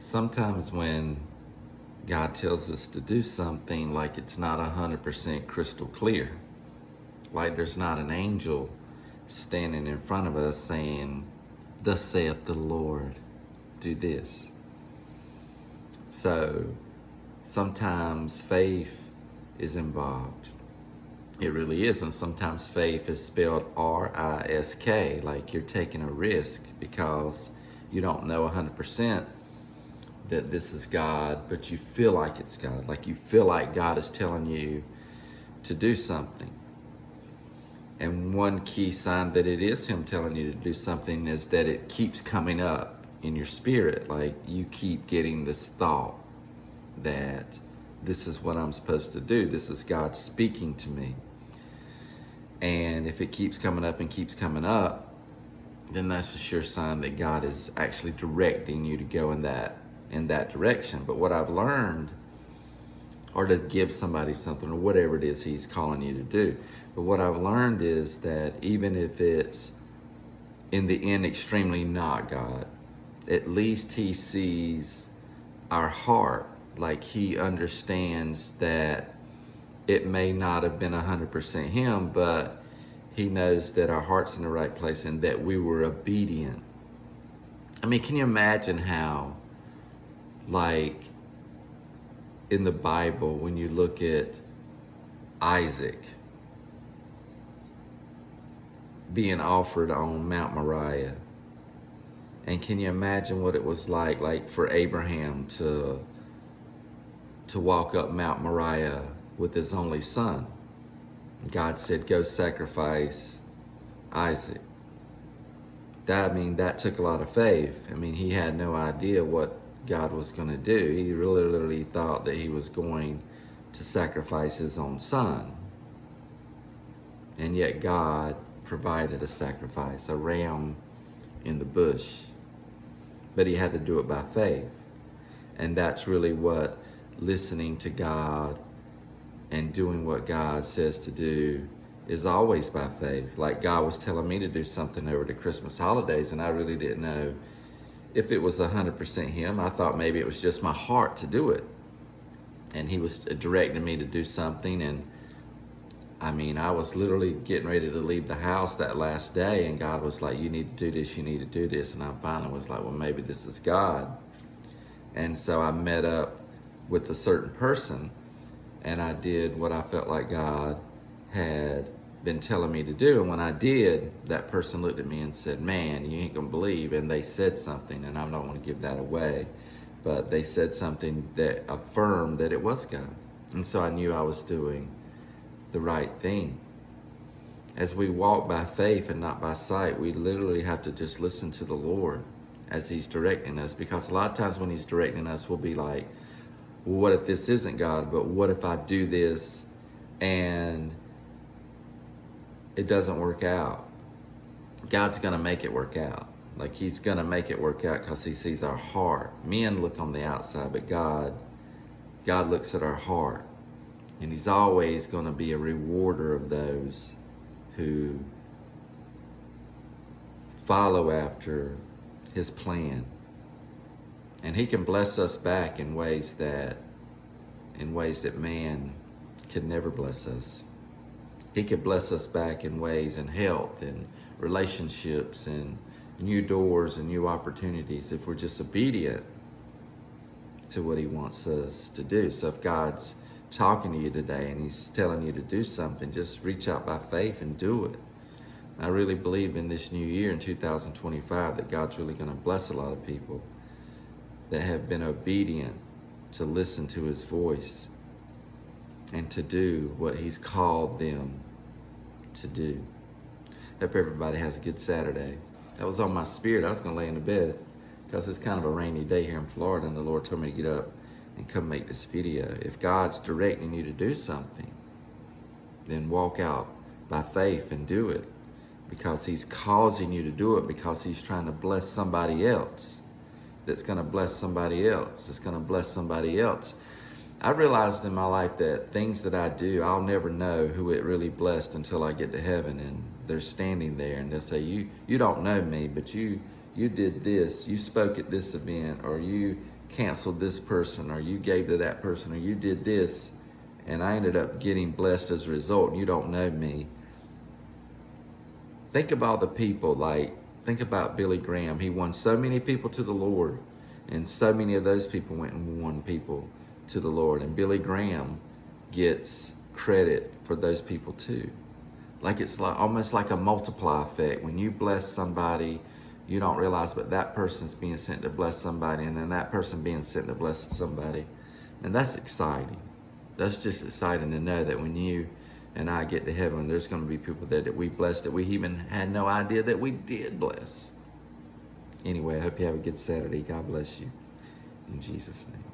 Sometimes when God tells us to do something, like it's not 100% crystal clear, like there's not an angel standing in front of us saying, "Thus saith the Lord, do this." So sometimes faith is involved. It really is. And sometimes faith is spelled R-I-S-K, like you're taking a risk because you don't know 100% that this is God, but you feel like it's God. Like you feel like God is telling you to do something. And one key sign that it is Him telling you to do something is that it keeps coming up in your spirit. Like you keep getting this thought that this is what I'm supposed to do. This is God speaking to me. And if it keeps coming up and keeps coming up, then that's a sure sign that God is actually directing you to go in that direction. But what I've learned, or to give somebody something, or whatever it is He's calling you to do, but what I've learned is that even if it's in the end extremely not God, at least He sees our heart. Like He understands that it may not have been 100% Him, but He knows that our heart's in the right place and that we were obedient. I mean, can you imagine how, like, in the Bible, when you look at Isaac being offered on Mount Moriah, and can you imagine what it was like for Abraham to walk up Mount Moriah with his only son? God said, "Go sacrifice Isaac." That took a lot of faith. I mean, he had no idea what God was going to do. He really literally thought that he was going to sacrifice his own son. And yet God provided a sacrifice, a ram in the bush. But he had to do it by faith. And that's really what listening to God and doing what God says to do is always by faith. Like God was telling me to do something over the Christmas holidays, and I really didn't know if it was 100% Him. I thought maybe it was just my heart to do it. And He was directing me to do something, and I mean, I was literally getting ready to leave the house that last day, and God was like, "You need to do this, you need to do this." And I finally was like, well, maybe this is God. And so I met up with a certain person, and I did what I felt like God had been telling me to do. And when I did, that person looked at me and said, "Man, you ain't gonna believe." And they said something, and I don't want to give that away, but they said something that affirmed that it was God. And so I knew I was doing the right thing. As we walk by faith and not by sight, we literally have to just listen to the Lord as He's directing us, because a lot of times when He's directing us, we'll be like, well, what if this isn't God? But what if I do this and it doesn't work out? God's going to make it work out. Like He's going to make it work out because He sees our heart. Men look on the outside, but God looks at our heart. And He's always going to be a rewarder of those who follow after His plan. And He can bless us back in ways that man could never bless us. He could bless us back in ways in health and relationships and new doors and new opportunities if we're just obedient to what He wants us to do. So if God's talking to you today and He's telling you to do something, just reach out by faith and do it. I really believe in this new year in 2025 that God's really going to bless a lot of people that have been obedient to listen to His voice and to do what He's called them to do. Hope everybody has a good Saturday. That was on my spirit. I was going to lay in the bed because it's kind of a rainy day here in Florida, and the Lord told me to get up and come make this video. If God's directing you to do something, then walk out by faith and do it, because He's causing you to do it, because He's trying to bless somebody else. That's going to bless somebody else. It's going to bless somebody else. I realized in my life that things that I do, I'll never know who it really blessed until I get to heaven and they're standing there and they'll say, you don't know me, but you did this, you spoke at this event, or you canceled this person, or you gave to that person, or you did this, and I ended up getting blessed as a result, and you don't know me. Think of all the people, think about Billy Graham. He won so many people to the Lord, and so many of those people went and won people to the Lord. And Billy Graham gets credit for those people too. It's almost like a multiply effect. When you bless somebody, you don't realize, but that person's being sent to bless somebody, and then that person being sent to bless somebody. And that's exciting. That's just exciting to know that when you and I get to heaven, there's going to be people there that we blessed that we even had no idea that we did bless. Anyway, I hope you have a good Saturday. God bless you. In Jesus' name.